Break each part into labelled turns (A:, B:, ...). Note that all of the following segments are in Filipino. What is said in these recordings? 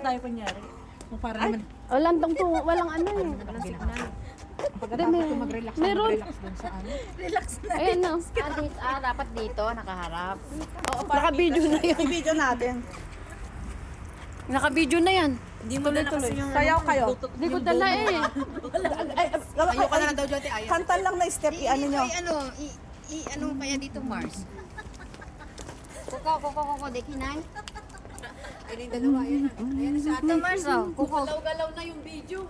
A: tayo kunyari. Kung para naman.
B: Walang tungtong, walang ano eh.
A: Walang signal.
B: Pagkatapos ko mag-relax, mag-relax
A: dun sa ano.
C: Relax na.
B: Ayan na.
C: Dapat dito, nakaharap.
A: Oo,
B: Naka-video na yan.
A: i-video natin.
B: Naka-video na yan.
A: Hindi mo dala kasi yung... Sayaw kayo.
B: Hindi ko dala eh.
A: Ayoko na lang daw dyan, ayaw. Kanta lang na step, i-ano nyo.
C: Ano kaya dito, Mars? Kuko, di kinay.
A: Ay, yung dalawa, ayan. Ayan na siya.
C: Ito, Mars, oh. Kuko.
B: Galaw-galaw na yung video.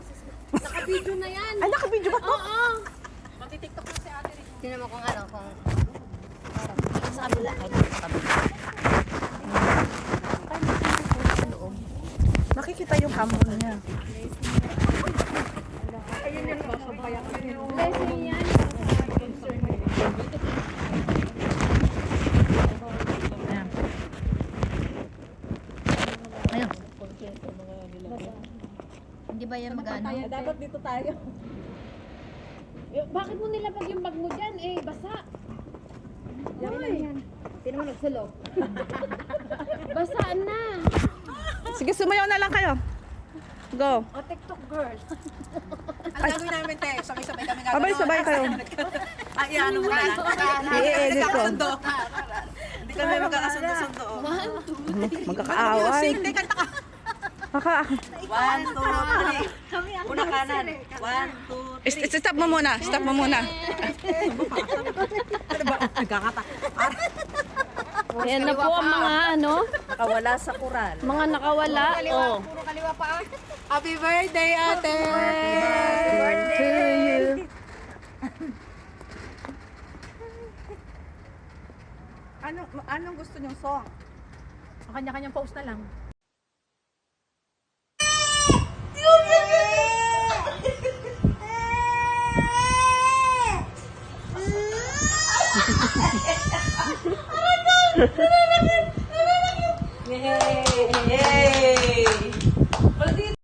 B: Naka-video na yan.
A: Ay, naka-video ba to?
B: Oo.
A: Mati-tiktok na si ate rin.
C: Tingnan mo kung ano, kung... Dito sa kabila. Ay, dito sa kabila.
A: Nakikita yung camera niya. Ayun yung basabayan.
B: Blessing yan.
A: Ayan.
C: Hindi ba yan mag-ano?
A: Dapat dito tayo.
B: Bakit mo nilapag yung bag mo dyan? Eh, basa. Uy,
C: Sino mo nagsulok?
B: basa na.
A: Sige, sumayaw na lang kayo. Go.
B: O, TikTok girl.
D: Ang gagawin namin, te, sabay-sabay kami gagawin.
A: Sabay-sabay kayo.
D: Ay, ano mo na lang.
A: I-edit ko.
D: Hindi kami magkakasundo-sundo.
A: Magkakaaway.
D: Hindi, kanta ka. 1, 2, 3. Una kanan. 1, 2, 3.
A: Stop mo muna. Stop mo muna.
B: Ayan na po ang mga ano,
A: Nakawala sa kural.
B: mga nakawala. Oh.
C: Puro kaliwa pa.
A: Happy birthday, ate!
B: To you.
A: Anong gusto niyong song?
B: Ang kanya-kanyang post na lang.
D: Yay!